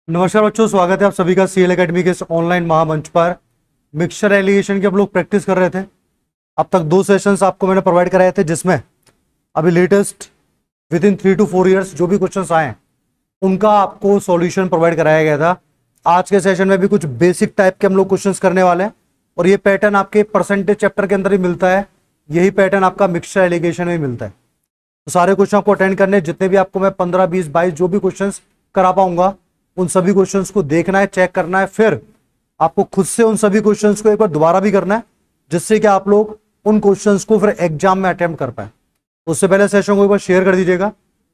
नमस्कार बच्चों, स्वागत है आप सभी का सीएल एकेडमी के इस ऑनलाइन महामंच पर। मिक्सचर एलिगेशन की हम लोग प्रैक्टिस कर रहे थे। अब तक 2 सेशंस आपको मैंने प्रोवाइड कराए थे, जिसमें अभी latest with in 3 to 4 years जो भी क्वेश्चंस आए हैं उनका आपको सॉल्यूशन प्रोवाइड कराया गया था। आज के सेशन में भी कुछ बेसिक टाइप के हम लोग क्वेश्चंस करने वाले हैं और ये पैटर्न आपके परसेंटेज चैप्टर के अंदर ही मिलता है। यही पैटर्न आपका मिक्सचर एलिगेशन में मिलता है। तो सारे क्वेश्चन आपको अटेंड करने, जितने भी आपको मैं 15, 20, 22 जो भी क्वेश्चन करा पाऊंगा उन सभी क्वेश्चंस को देखना है, चेक करना है, फिर आपको खुद से उन सभी क्वेश्चंस को एक बार दोबारा भी करना है, जिससे कि आप लोग उन क्वेश्चंस को फिर एग्जाम में अटेम्प्ट कर पाए। उससे पहले सेशन को एक बार शेयर कर दीजिएगा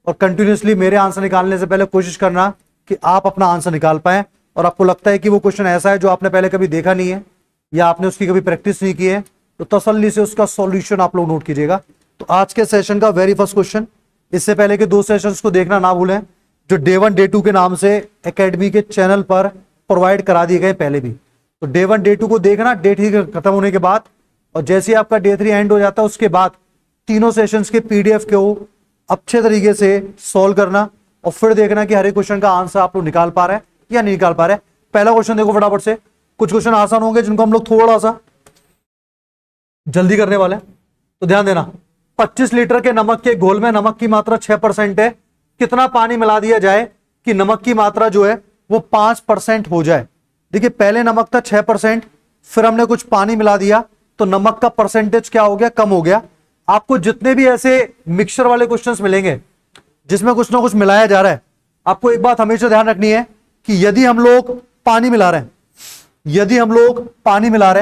और कंटिन्यूसली मेरे आंसर निकालने से पहले कोशिश करना कि आप अपना आंसर निकाल पाए। और आपको लगता है कि वो क्वेश्चन ऐसा है जो आपने पहले कभी देखा नहीं है या आपने उसकी कभी प्रैक्टिस नहीं की है, तो तसल्ली से उसका सॉल्यूशन आप लोग नोट कीजिएगा। तो आज के सेशन का वेरी फर्स्ट क्वेश्चन, इससे पहले के 2 सेशंस को देखना ना भूलें, जो डे 1 डे 2 के नाम से एकेडमी के चैनल पर प्रोवाइड करा दिए गए पहले भी। तो डे 1 डे 2 को देखना, डे 3 खत्म होने के बाद, और जैसे ही आपका डे 3 एंड हो जाता है उसके बाद तीनों सेशंस के पीडीएफ को अच्छे तरीके से सॉल्व करना और फिर देखना कि हर एक क्वेश्चन का आंसर आप लोग निकाल पा रहे हैं या नहीं निकाल पा रहे हैं। पहला क्वेश्चन देखो फटाफट से। कुछ क्वेश्चन आसान होंगे जिनको हम लोग थोड़ा सा जल्दी करने वाले हैं, तो ध्यान देना। 25 लीटर के नमक के घोल में नमक की मात्रा 6% है। कितना पानी मिला दिया जाए कि नमक की मात्रा जो है वो 5% हो जाए? देखिए, पहले नमक था 6%, फिर हमने कुछ पानी मिला दिया तो नमक का परसेंटेज क्या हो गया? कम हो गया। आपको जितने भी ऐसे मिक्सचर वाले क्वेश्चंस मिलेंगे जिसमें कुछ ना कुछ मिलाया जा रहा है, आपको एक बात हमेशा ध्यान रखनी है कि यदि हम लोग पानी मिला रहे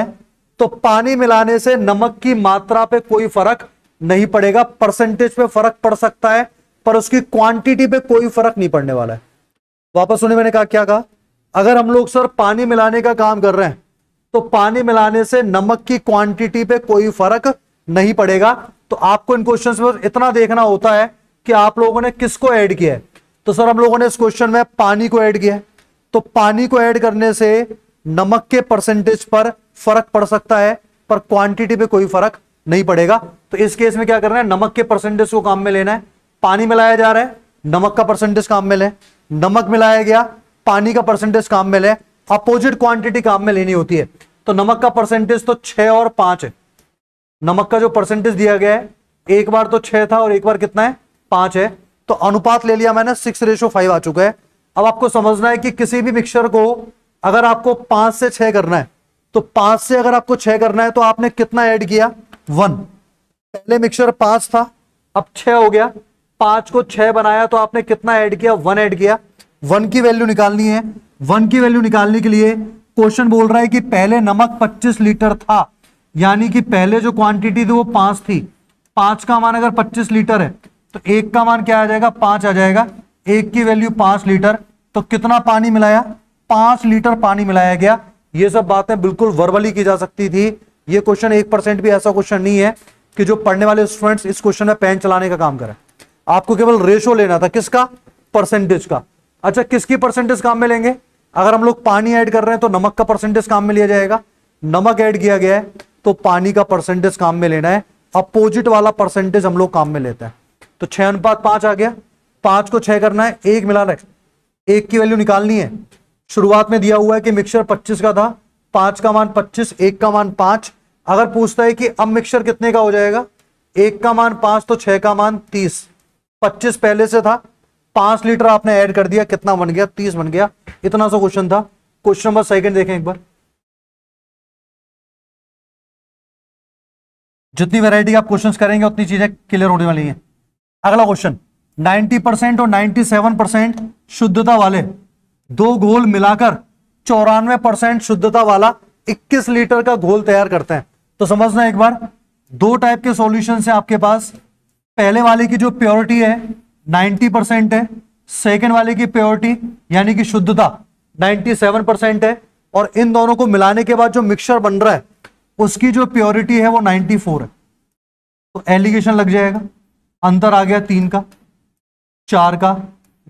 हैं, तो पानी मिलाने से नमक की मात्रा पे कोई फर्क नहीं पड़ेगा। परसेंटेज पे फर्क पड़ सकता है पर उसकी क्वांटिटी पे कोई फर्क नहीं पड़ने वाला है। वापस सुनिए, मैंने कहा क्या कहा? अगर हम लोग सर पानी मिलाने का काम कर रहे हैं तो पानी मिलाने से नमक की क्वांटिटी पे कोई फर्क नहीं पड़ेगा। तो आपको इन क्वेश्चंस में इतना देखना होता है कि आप लोगों ने किसको ऐड किया है। तो सर हम लोगों ने इस क्वेश्चन में पानी को ऐड किया है, तो पानी को ऐड करने से नमक के परसेंटेज पर फर्क पड़ सकता है पर क्वांटिटी पे कोई फर्क नहीं पड़ेगा। तो इस केस में क्या करना है? नमक के परसेंटेज को काम में लेना है। पानी मिलाया जा रहा है, नमक का परसेंटेज काम में ले। नमक मिलाया गया, पानी का परसेंटेज काम में ले। अपोजिट क्वांटिटी काम में लेनी होती है। तो नमक का परसेंटेज तो 6 और 5 है। नमक का जो परसेंटेज दिया गया है, एक बार तो 6 था और एक बार कितना है? 5 है। तो अनुपात ले लिया मैंने, 6:5 आ चुका है। अब आपको समझना है कि किसी भी मिक्सचर को अगर आपको 5 से 6 करना है, तो 5 से अगर आपको 6 करना है तो आपने कितना ऐड किया? 1। पहले मिक्सचर 5 था, अब 6 हो गया। 5 को 6 बनाया तो आपने कितना ऐड किया? 1 ऐड किया। 1 की वैल्यू निकालनी है। 1 की वैल्यू निकालने के लिए क्वेश्चन बोल रहा है कि पहले नमक 25 लीटर था, यानी कि पहले जो क्वांटिटी थी वो 5 थी। 5 का मान अगर 25 लीटर है तो 1 का मान क्या आ जाएगा? 5 आ जाएगा। 1 की वैल्यू 5 लीटर, तो कितना पानी मिलाया? 5 लीटर पानी मिलाया गया। ये सब बातें बिल्कुल वर्बली की जा सकती थी। ये क्वेश्चन 1% भी ऐसा क्वेश्चन नहीं है कि जो पढ़ने वाले स्टूडेंट्स इस क्वेश्चन में पेन चलाने का काम करें। आपको केवल रेशो लेना था, किसका? परसेंटेज का। अच्छा, किसकी परसेंटेज काम में लेंगे? अगर हम लोग पानी ऐड कर रहे हैं तो नमक का परसेंटेज काम में लिया जाएगा। नमक ऐड किया गया है तो पानी का परसेंटेज काम में लेना है। अपोजिट वाला परसेंटेज हम लोग काम में लेते हैं। तो 6:5 आ गया। 5 को 6 करना है, 1 मिलाना है, 1 की वैल्यू निकालनी है। शुरुआत में दिया हुआ है कि मिक्सचर 25 का था, 5 का मान 25, 1 का मान 5। अगर पूछता है कि अब मिक्सचर कितने का हो जाएगा? 1 का मान 5 तो 6 का मान 30। 25 पहले से था, 5 लीटर आपने ऐड कर दिया, कितना बन गया? 30 बन गया। इतना सा क्वेश्चन था। क्वेश्चन नंबर 2 देखें एक बार। जितनी वैरायटी आप क्वेश्चंस करेंगे उतनी चीजें क्लियर होने वाली हैं। अगला क्वेश्चन, 90% और 97% शुद्धता वाले 2 घोल मिलाकर 94% शुद्धता वाला 21 लीटर का घोल तैयार करते हैं। तो समझना एक बार, 2 टाइप के सॉल्यूशन है आपके पास। पहले वाले की जो प्योरिटी है 90% है, सेकेंड वाले की प्योरिटी यानी कि शुद्धता 97% है, और इन दोनों को मिलाने के बाद जो मिक्सचर बन रहा है उसकी जो प्योरिटी है वो 94 है। तो एलिगेशन लग जाएगा। अंतर आ गया 3 का, 4 का।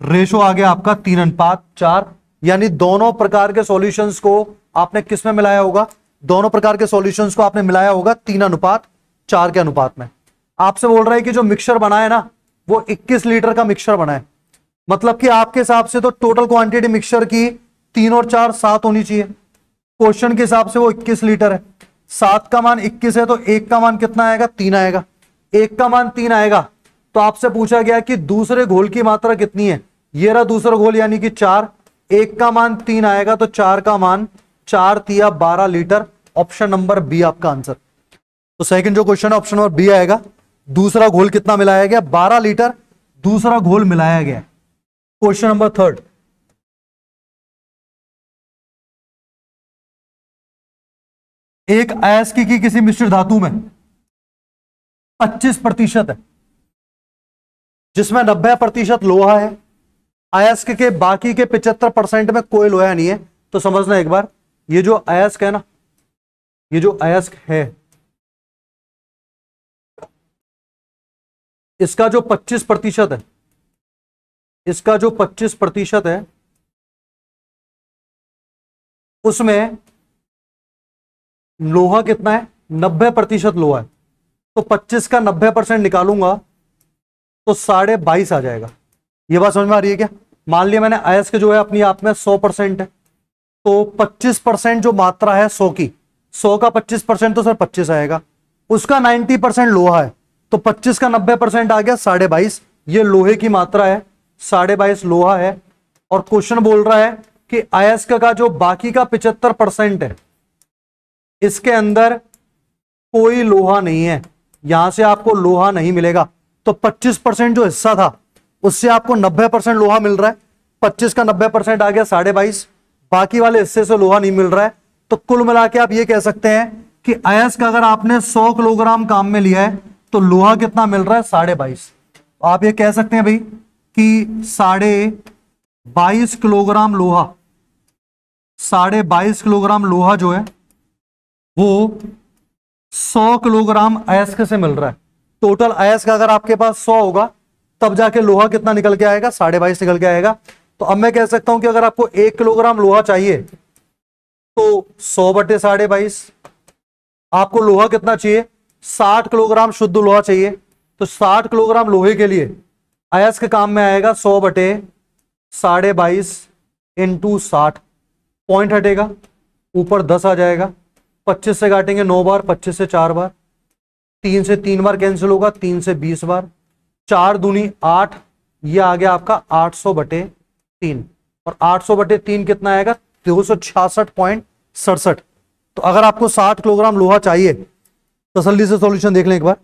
रेशो आ गया आपका 3:4, यानी दोनों प्रकार के सॉल्यूशंस को आपने किस में मिलाया होगा? दोनों प्रकार के सॉल्यूशंस को आपने मिलाया होगा 3:4 के अनुपात में। आपसे बोल रहा है कि जो मिक्सचर बना है ना वो 21 लीटर का मिक्सचर बना है। मतलब कि आपके हिसाब से तो टोटल क्वांटिटी मिक्सचर की 3 और 4 7 होनी चाहिए। क्वेश्चन के हिसाब से वो 21 लीटर है, 7 का मान 21 है तो 1 का मान कितना आएगा, 3 आएगा। 1 का मान 3 आएगा तो आपसे पूछा गया कि दूसरे घोल की मात्रा कितनी है, ये रहा दूसरा घोल यानी कि 4। 1 का मान 3 आएगा तो 4 का मान 4 तिया 12 लीटर। ऑप्शन नंबर बी आपका आंसर। तो सेकंड जो क्वेश्चन है ऑप्शन नंबर बी आएगा। दूसरा घोल कितना मिलाया गया, 12 लीटर दूसरा घोल मिलाया गया। क्वेश्चन नंबर थर्ड, एक अयस्क की किसी मिश्र धातु में 25% है जिसमें 90% लोहा है, अयस्क के बाकी के 75% में कोई लोहा नहीं है। तो समझना एक बार, ये जो अयस्क है ना, ये जो अयस्क है इसका जो 25% है, इसका जो 25% है उसमें लोहा कितना है, 90% लोहा है। तो 25 का 90% निकालूंगा तो 22.5 आ जाएगा। ये बात समझ में आ रही है क्या? मान लिया मैंने अयस्क जो है अपनी आप में 100% है, तो 25% जो मात्रा है 100 की, 100 का 25% तो सर 25 आएगा। उसका 90% लोहा है तो 25 का 90% आ गया 22.5। ये लोहे की मात्रा है, 22.5 लोहा है। और क्वेश्चन बोल रहा है कि अयस्क का जो बाकी का 75% है इसके अंदर कोई लोहा नहीं है, यहां से आपको लोहा नहीं मिलेगा। तो 25% जो हिस्सा था उससे आपको 90% लोहा मिल रहा है। 25 का 90% आ गया 22.5, बाकी वाले हिस्से से लोहा नहीं मिल रहा है। तो कुल मिला के आप ये कह सकते हैं कि अयस्क अगर आपने 100 किलोग्राम काम में लिया है तो लोहा कितना मिल रहा है, 22.5। आप ये कह सकते हैं भाई कि 22.5 किलोग्राम लोहा, 22.5 किलोग्राम लोहा जो है वो 100 किलोग्राम अयस्क से मिल रहा है। टोटल अयस्क अगर आपके पास 100 होगा तब जाके लोहा कितना निकल के आएगा, 22.5 निकल के आएगा। तो अब मैं कह सकता हूं कि अगर आपको 1 किलोग्राम लोहा चाहिए तो 100 बटे 22.5। आपको लोहा कितना चाहिए, 60 किलोग्राम शुद्ध लोहा चाहिए। तो 60 किलोग्राम लोहे के लिए अयस्क काम में आएगा 100 बटे 22.5 इंटू 60। पॉइंट हटेगा, ऊपर 10 आ जाएगा। 25 से काटेंगे 9 बार, 25 से 4 बार, 3 से 3 बार कैंसिल होगा, 3 से 20 बार, 4 दूनी 8। यह आ गया आपका 800 बटे 3। और 800 बटे 3 कितना आएगा, 266.67। तो अगर आपको 60 किलोग्राम लोहा चाहिए, तसल्ली से सॉल्यूशन देख लें एक बार।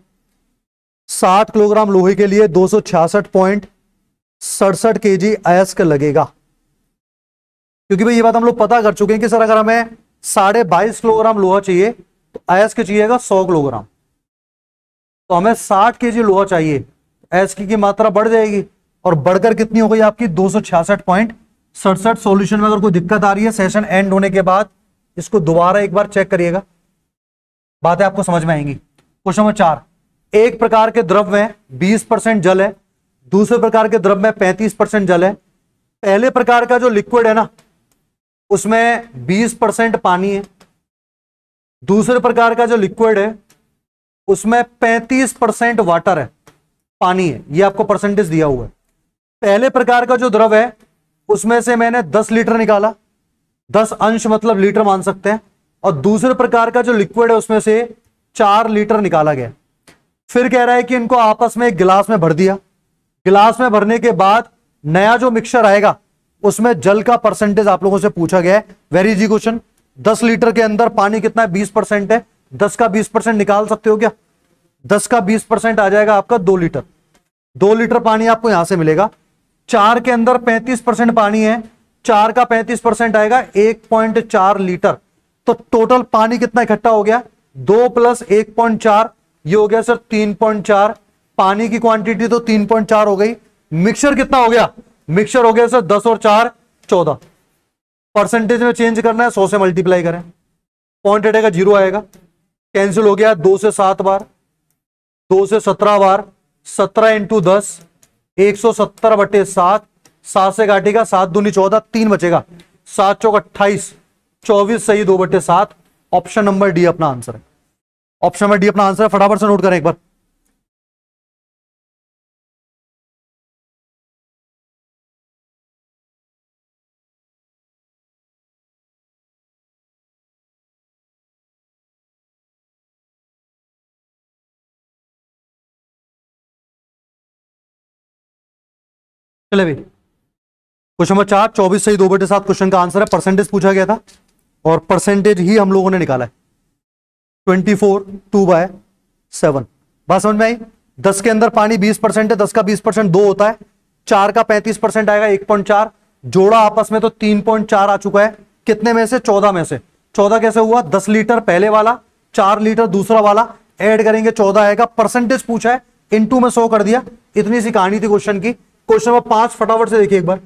60 किलोग्राम लोहे के लिए 266.67 केजी अयस्क लगेगा। क्योंकि भाई ये बात हम लोग पता कर चुके हैं कि सर अगर हमें 22.5 किलोग्राम लोहा चाहिए तो अयस्क चाहिएगा 100 किलोग्राम, तो हमें 60 केजी लोहा चाहिए, अयस्क की मात्रा बढ़ जाएगी और बढ़कर कितनी हो गई आपकी 266.67। सॉल्यूशन में अगर कोई दिक्कत आ रही है सेशन एंड होने के बाद इसको दोबारा एक बार चेक करिएगा, बातें आपको समझ में आएंगी। क्वेश्चन नंबर 4, एक प्रकार के द्रव में 20% जल है, दूसरे प्रकार के द्रव में 35% जल है। पहले प्रकार का जो लिक्विड है ना उसमें 20% पानी है, दूसरे प्रकार का जो लिक्विड है उसमें 35% वाटर है, पानी है। ये आपको परसेंटेज दिया हुआ है। पहले प्रकार का जो द्रव है उसमें से मैंने 10 लीटर निकाला, 10 अंश मतलब लीटर मान सकते हैं, और दूसरे प्रकार का जो लिक्विड है उसमें से 4 लीटर निकाला गया। फिर कह रहा है कि इनको आपस में एक गिलास में भर दिया। गिलास में भरने के बाद नया जो मिक्सचर आएगा उसमें जल का परसेंटेज आप लोगों से पूछा गया है। Very easy question. 10 लीटर के अंदर पानी कितना है, 20% है। 10 का 20% निकाल सकते हो क्या? 10 का 20% आ जाएगा आपका 2 लीटर। 2 लीटर पानी आपको यहां से मिलेगा। 4 के अंदर 35% पानी है, 4 का 35% आएगा 1.4 लीटर। तो टोटल पानी कितना इकट्ठा हो गया, 2 + 1.4, ये हो गया सर 3.4। पानी की क्वांटिटी तो 3.4 हो गई। मिक्सचर कितना हो गया, मिक्सचर हो गया सर 10 और 4 14। परसेंटेज में चेंज करना है, 100 से मल्टीप्लाई करें, पॉइंट हटेगा 0 आएगा। कैंसिल हो गया 2 से 7 बार, 2 से 17 बार, 17 इंटू 10 170 बटे 7। 7 से काटेगा, 7 दूनी 14, 3 बचेगा, 7 चौक 28, 24 सही 2 बटे 7। ऑप्शन नंबर डी अपना आंसर है। ऑप्शन नंबर डी अपना आंसर है। फटाफट से नोट करें एक बार। चले भाई, क्वेश्चन नंबर 4, 24 सही 2/7 क्वेश्चन का आंसर है। परसेंटेज पूछा गया था और परसेंटेज ही हम लोगों ने निकाला है। 24 2/7। बात समझ में आई? 10 के अंदर पानी 20% है, 10 का 20% 2 होता है, 4 का 35% आएगा 1.4, जोड़ा आपस में तो 3.4 आ चुका है। कितने में से? 14 में से। 14 कैसे हुआ? 10 लीटर पहले वाला, 4 लीटर दूसरा वाला, ऐड करेंगे 14 आएगा। परसेंटेज पूछा है, इनटू में 100 कर दिया। इतनी सी कहानी थी क्वेश्चन की। क्वेश्चन नंबर 5 फटाफट से देखिए एक बार।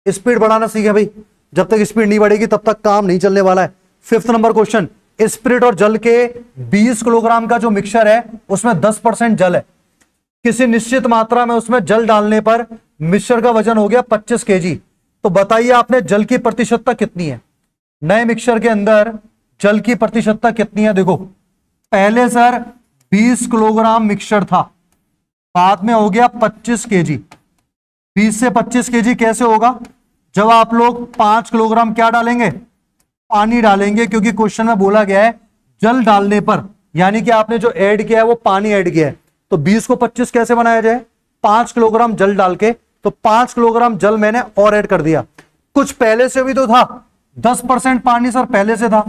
स्पीड बढ़ाना सीखे भाई, जब तक स्पीड नहीं बढ़ेगी तब तक काम नहीं चलने वाला है। 5th नंबर क्वेश्चन, स्पिरिट और जल के 20 किलोग्राम का जो मिक्सचर है उसमें 10% जल है। किसी निश्चित मात्रा में उसमें जल डालने पर मिक्सचर का वजन हो गया 25 केजी। तो बताइए आपने जल की प्रतिशतता कितनी है? नए मिक्सचर के अंदर जल की प्रतिशतता कितनी है? देखो, पहले सर 20 किलोग्राम मिक्सचर था, बाद में हो गया 25 केजी। 20 से 25 केजी कैसे होगा? जब आप लोग 5 किलोग्राम क्या डालेंगे? पानी डालेंगे, क्योंकि क्वेश्चन में बोला गया है जल डालने पर, यानी कि आपने जो ऐड किया है वो पानी ऐड किया है। तो 20 को 25 कैसे बनाया जाए? 5 किलोग्राम जल डाल के। तो 5 किलोग्राम जल मैंने और ऐड कर दिया। कुछ पहले से भी तो था, 10% पानी सर पहले से था।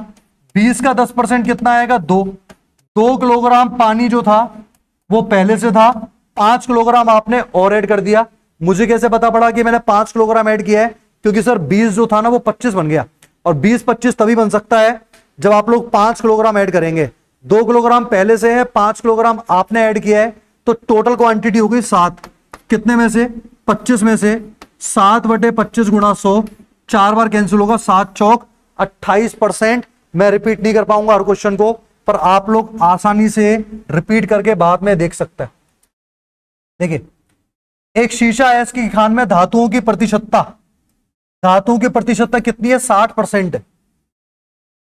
20 का 10% कितना आएगा? 2 किलोग्राम पानी जो था वो पहले से था, 5 किलोग्राम आपने और ऐड कर दिया। मुझे कैसे पता पड़ा कि मैंने 5 किलोग्राम ऐड किया है? क्योंकि सर 20 जो था ना वो 25 बन गया, और 20-25 तभी बन सकता है जब आप लोग 5 किलोग्राम ऐड करेंगे। 2 किलोग्राम पहले से है, 5 किलोग्राम आपने ऐड किया है, तो टोटल क्वांटिटी हो गई 7। कितने में से? 25 में से। 7/25 गुणा 100, 4 बार कैंसिल होगा, 7 चौक 28%। मैं रिपीट नहीं कर पाऊंगा हर क्वेश्चन को, पर आप लोग आसानी से रिपीट करके बाद में देख सकते हैं। देखिए, एक शीशा है, इसकी खान में धातुओं की प्रतिशतता कितनी है? 60% है।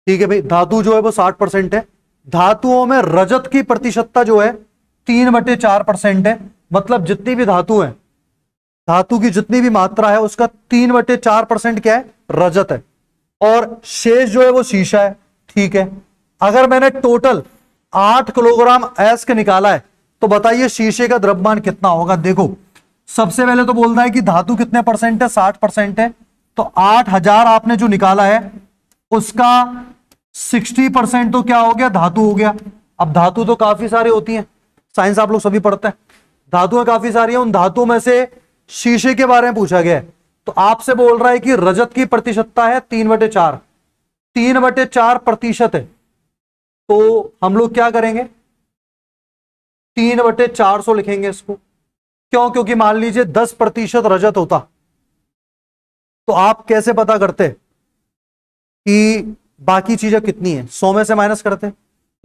ठीक है भाई, धातु जो है वो 60% है। धातुओं में रजत की प्रतिशतता जो है 3/4% है। मतलब जितनी भी धातु है, धातु की जितनी भी मात्रा है उसका 3/4% क्या है? रजत है। और शेष जो है वो शीशा है। ठीक है, अगर मैंने टोटल 8 किलोग्राम अयस्क निकाला है तो बताइए शीशे का द्रव्यमान कितना होगा? देखो, सबसे पहले तो बोलता है कि धातु कितने परसेंट है? 60% है। तो 8000 आपने जो निकाला है उसका 60% तो क्या हो गया? धातु हो गया। अब धातु तो काफी सारी होती हैं, साइंस आप लोग सभी पढ़ते हैं, धातुएं काफी सारी हैं। उन धातुओं में से शीशे के बारे में पूछा गया है, तो आपसे बोल रहा है कि रजत की प्रतिशतता है 3/4, 3/4% है। तो हम लोग क्या करेंगे? 3/400 लिखेंगे इसको। क्यों? क्योंकि मान लीजिए 10% रजत होता, तो आप कैसे पता करते कि बाकी चीजें कितनी है? 100 में से माइनस करते। तो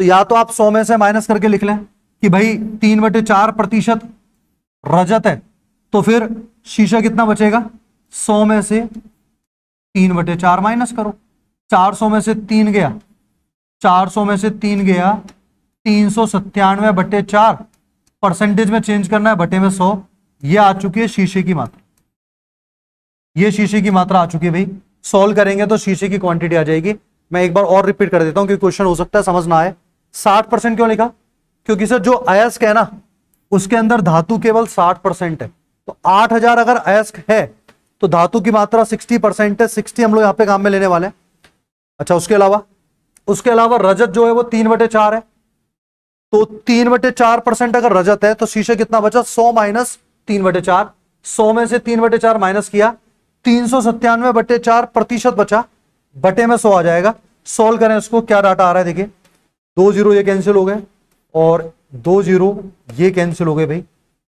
या तो आप 100 में से माइनस करके लिख लें कि भाई 3/4% रजत है, तो फिर शीशा कितना बचेगा? 100 में से 3/4 माइनस करो। 400 में से 3 गया, 400 में से 3 गया, 397/4। परसेंटेज में चेंज करना है, बटे में 100। ये आ चुकी है शीशे की मात्रा, ये शीशे की मात्रा आ चुकी है भाई। सॉल्व करेंगे तो शीशे की क्वांटिटी आ जाएगी। मैं एक बार और रिपीट कर देता हूं क्योंकि क्वेश्चन हो सकता है समझ ना आए। 60% क्यों लिखा? क्योंकि सर जो अयस्क है ना उसके अंदर धातु केवल 60% है। तो 8000 अगर अयस्क है तो धातु की मात्रा 60% है। 60 हम लोग यहां पे काम में लेने वाले हैं। अच्छा, उसके अलावा रजत जो है वो 3/4 है। तो 3/4% अगर रजत है तो शीशे कितना बचा? 100 माइनस 3/4। 100 में से 3/4 माइनस किया, 397/4% बचा, बटे में 100 आ जाएगा। सॉल्व करें इसको, क्या डाटा आ रहा है देखिए। 2 0 ये कैंसिल हो गए और 2 0 ये कैंसिल हो गए भाई।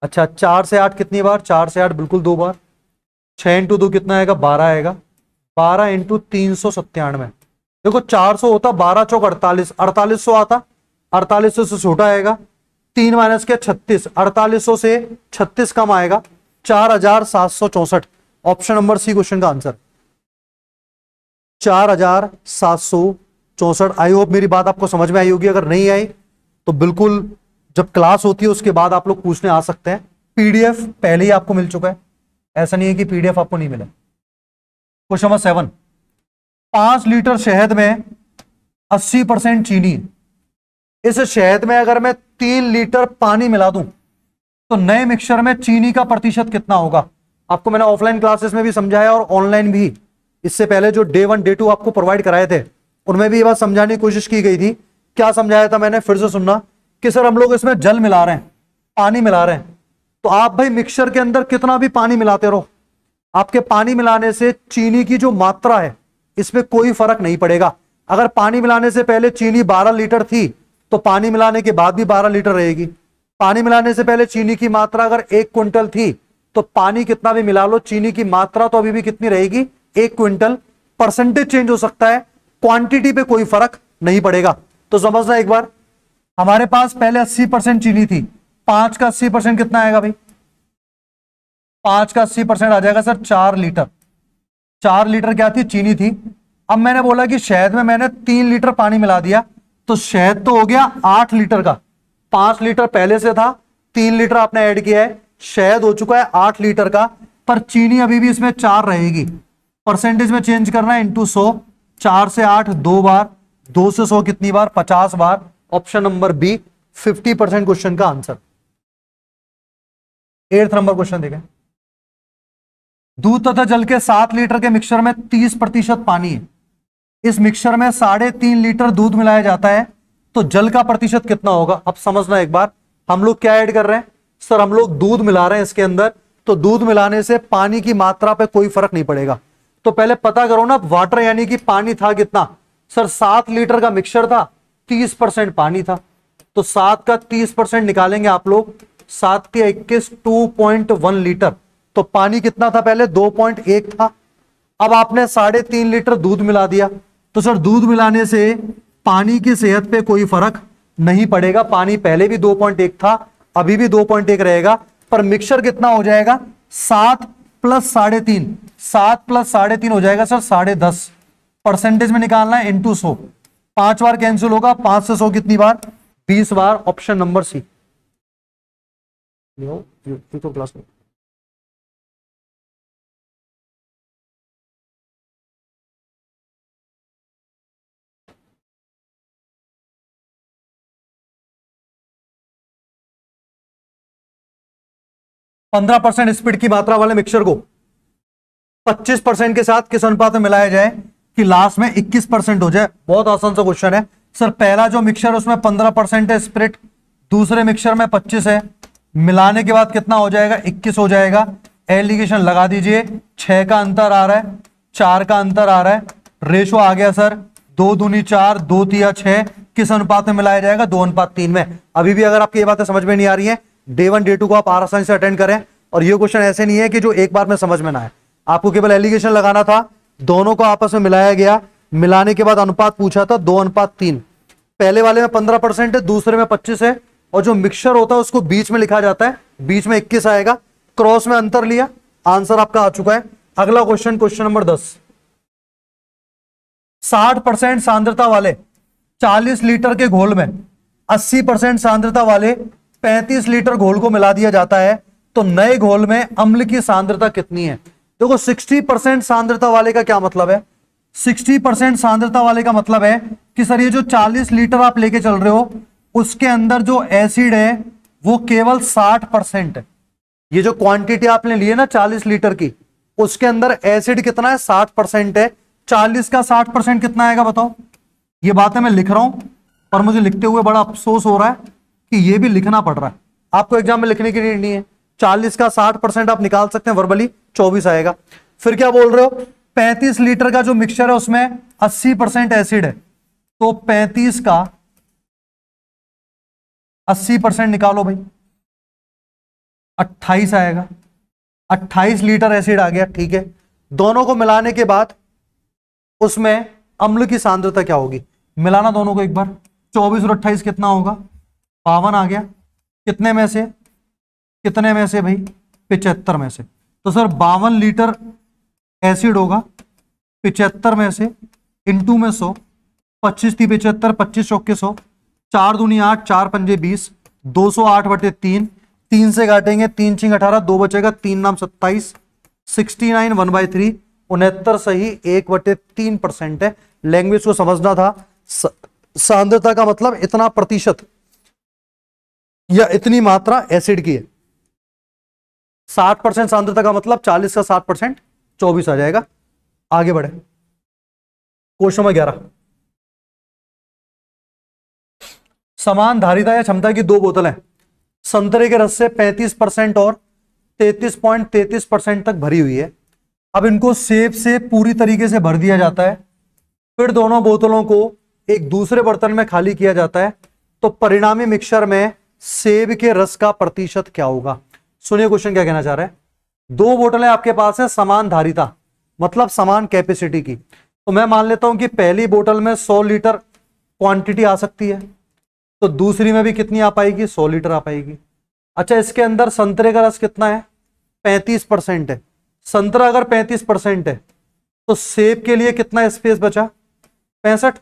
अच्छा, 4 से 8 कितनी बार? 4 से 8 बिल्कुल 2 बार। 6 × 2 कितना आएगा? 12 आएगा। 12 × 397। देखो 400 होता, 12 चौक 48, 4800 आता, 4800 से छोटा आएगा। 3 माइनस के 36, 4800 से 36 कम आएगा, 4764। ऑप्शन नंबर सी क्वेश्चन का आंसर 4764। आई होप मेरी बात आपको समझ में आई होगी। अगर नहीं आई तो बिल्कुल जब क्लास होती है उसके बाद आप लोग पूछने आ सकते हैं। पीडीएफ पहले ही आपको मिल चुका है, ऐसा नहीं है कि पीडीएफ आपको नहीं मिला। क्वेश्चन नंबर 7, 5 लीटर शहद में 80% चीनी। इस शहद में अगर मैं 3 लीटर पानी मिला दूं तो नए मिक्सचर में चीनी का प्रतिशत कितना होगा? आपको मैंने ऑफलाइन क्लासेस में भी समझाया और ऑनलाइन भी, इससे पहले जो डे 1 डे 2 आपको प्रोवाइड कराए थे उनमें भी ये बात समझाने की कोशिश की गई थी। क्या समझाया था मैंने, फिर से सुनना कि सर हम लोग इसमें जल मिला रहे हैं, पानी मिला रहे हैं, तो आप भाई मिक्सचर के अंदर कितना भी पानी मिलाते रहो, आपके पानी मिलाने से चीनी की जो मात्रा है इसमें कोई फर्क नहीं पड़ेगा। अगर पानी मिलाने से पहले चीनी 12 लीटर थी तो पानी मिलाने के बाद भी 12 लीटर रहेगी। पानी मिलाने से पहले चीनी की मात्रा अगर 1 क्विंटल थी तो पानी कितना भी मिला लो, चीनी की मात्रा तो अभी भी कितनी रहेगी, 1 क्विंटल। परसेंटेज चेंज हो सकता है, क्वांटिटी पे कोई फर्क नहीं पड़ेगा। तो समझना एक बार, हमारे पास पहले 80% चीनी थी, 5 का 80% कितना आएगा भाई, 5 का 80% आ जाएगा सर 4 लीटर। 4 लीटर क्या थी, चीनी थी। अब मैंने बोला कि शहद में मैंने 3 लीटर पानी मिला दिया, तो शहद तो हो गया 8 लीटर का, 5 लीटर पहले से था, 3 लीटर आपने ऐड किया है, शहद हो चुका है 8 लीटर का, पर चीनी अभी भी इसमें 4 रहेगी। परसेंटेज में चेंज करना है इंटू 100, 4 से 8 2 बार, 2 से 100 कितनी बार, 50 बार। ऑप्शन नंबर बी 50% क्वेश्चन का आंसर। 8th नंबर क्वेश्चन देखें। दूध तथा जल के 7 लीटर के मिक्सचर में 30% पानी है। इस मिक्सचर में 3.5 लीटर दूध मिलाया जाता है, तो जल का प्रतिशत कितना होगा। अब समझना एक बार, हम लोग क्या ऐड कर रहे हैं सर, हम लोग दूध मिला रहे हैं इसके अंदर, तो दूध मिलाने से पानी की मात्रा पे कोई फर्क नहीं पड़ेगा। तो पहले पता करो ना, वाटर यानी कि पानी था कितना सर, 7 लीटर का मिक्सचर था, 30% पानी था, तो 7 का 30% निकालेंगे आप लोग, 7 के 21 2.1 लीटर। तो पानी कितना था पहले, 2.1 था। अब आपने 3.5 लीटर दूध मिला दिया, तो सर दूध मिलाने से पानी की सेहत पे कोई फर्क नहीं पड़ेगा। पानी पहले भी 2.1 था, अभी भी 2.1 रहेगा, पर मिक्सचर कितना हो जाएगा, 7 प्लस 3.5, 7 प्लस 3.5 हो जाएगा सर 10.5। परसेंटेज में निकालना है इंटू 100, 5 बार कैंसिल होगा, 5 से 100 कितनी बार, 20 बार। Option number C. तो क्लास में 15% स्पीड की मात्रा वाले मिक्सचर को 25% के साथ किस अनुपात में मिलाया जाए कि लास्ट में 21% हो जाए। बहुत आसान सा क्वेश्चन है सर। पहला जो मिक्सचर है उसमें 15% है स्पिरिट, दूसरे मिक्सचर में 25 है, मिलाने के बाद कितना हो जाएगा, 21 हो जाएगा। एलिगेशन लगा दीजिए, 6 का अंतर आ रहा है, 4 का अंतर आ रहा है, रेशो आ गया सर 2 दूनी 4, 2 तिया 6। किस अनुपात में मिलाया जाएगा, 2:3 में। अभी भी अगर आपकी ये बातें समझ में नहीं आ रही है, डे 1 डे 2 को आप आसानी से अटेंड करें। और ये क्वेश्चन ऐसे नहीं है कि जो एक बार में समझ में ना आए, आपको केवल एलिगेशन लगाना था, दोनों को आपस में मिलाया गया, मिलाने के बाद अनुपात पूछा था 2:3। पहले वाले में 15% है, दूसरे में 25 है, और जो मिक्सचर होता है उसको बीच में लिखा जाता है, बीच में 21 आएगा, क्रॉस में अंतर लिया, आंसर आपका आ चुका है। अगला क्वेश्चन, क्वेश्चन नंबर 10। 60% सांद्रता वाले 40 लीटर के घोल में 80% सांद्रता वाले 35 लीटर घोल को मिला दिया जाता है, तो नए घोल में अम्ल की सांद्रता कितनी है। देखो 60% सांद्रता वाले का क्या मतलब है, 60% सांद्रता वाले का मतलब है कि सर ये जो 40 लीटर आप लेके चल रहे हो उसके अंदर जो एसिड है वो केवल 60% है। ये जो क्वांटिटी आपने ली है ना 40 लीटर की, उसके अंदर एसिड कितना है, 60% है। 40 का 60% कितना आएगा बताओ। ये बातें मैं लिख रहा हूं पर मुझे लिखते हुए बड़ा अफसोस हो रहा है कि ये भी लिखना पड़ रहा है। आपको एग्जाम में लिखने की नीड नहीं है। 40 का 60% आप निकाल सकते हैं वर्बली, 24 आएगा। फिर क्या बोल रहे हो, 35 लीटर का जो मिक्सचर है उसमें 80% एसिड है, तो 35 का 80% निकालो भाई, 28 आएगा। 28 लीटर एसिड आ गया, ठीक है। दोनों को मिलाने के बाद उसमें अम्ल की सांद्रता क्या होगी, मिलाना दोनों को एक बार। 24 और 28 कितना होगा, 52 आ गया। कितने में से, कितने में से भाई, 75 में से। तो सर 52 लीटर एसिड होगा 75 में से, इंटू में 100, 25 थी 75, 25 चौके 100, 4 दूनी 8, 4 पंजे 20, 208/3, 3 से काटेंगे, 3 छिंग 18, 2 बचेगा, 3 नाम 27, 69 1/3, 69 सही 1/3% है। लैंग्वेज को समझना था। सांद्रता का मतलब इतना प्रतिशत या इतनी मात्रा एसिड की है। 60% सांद्रता का मतलब 40 का 60% 24 आ जाएगा। आगे बढ़े, क्वेश्चन नंबर 11। समान धारिता या क्षमता की दो बोतलें संतरे के रस से 35% और 33.33% तक भरी हुई है। अब इनको सेब से पूरी तरीके से भर दिया जाता है, फिर दोनों बोतलों को एक दूसरे बर्तन में खाली किया जाता है, तो परिणामी मिक्सचर में सेब के रस का प्रतिशत क्या होगा। सुनिए क्वेश्चन क्या कहना चाह रहा है। दो बोतलें आपके पास है समान धारिता मतलब समान कैपेसिटी की, तो मैं मान लेता हूं कि पहली बोतल में 100 लीटर क्वांटिटी आ सकती है, तो दूसरी में भी कितनी आ पाएगी, 100 लीटर आ पाएगी। अच्छा, इसके अंदर संतरे का रस कितना है, 35% है। संतरा अगर 35% है तो सेब के लिए कितना स्पेस बचा, 65।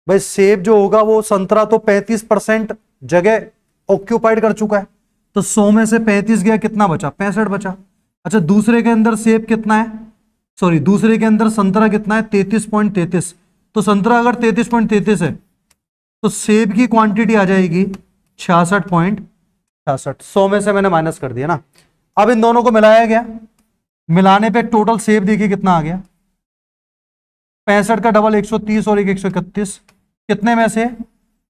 भाई सेब जो होगा वो संतरा तो 35% जगह ऑक्यूपाइड कर चुका है, तो 100 में से 35 गया, कितना बचा, 65 बचा। अच्छा, दूसरे के अंदर सेब कितना है, सॉरी दूसरे के अंदर संतरा कितना है, 33.33। तो संतरा अगर 33.33 है तो सेब की क्वांटिटी आ जाएगी 66.66। 100 में से मैंने माइनस कर दिया ना। अब इन दोनों को मिलाया गया, मिलाने पे टोटल सेब देखिए कितना आ गया, 65 का डबल 130 और एक 131। कितने में से,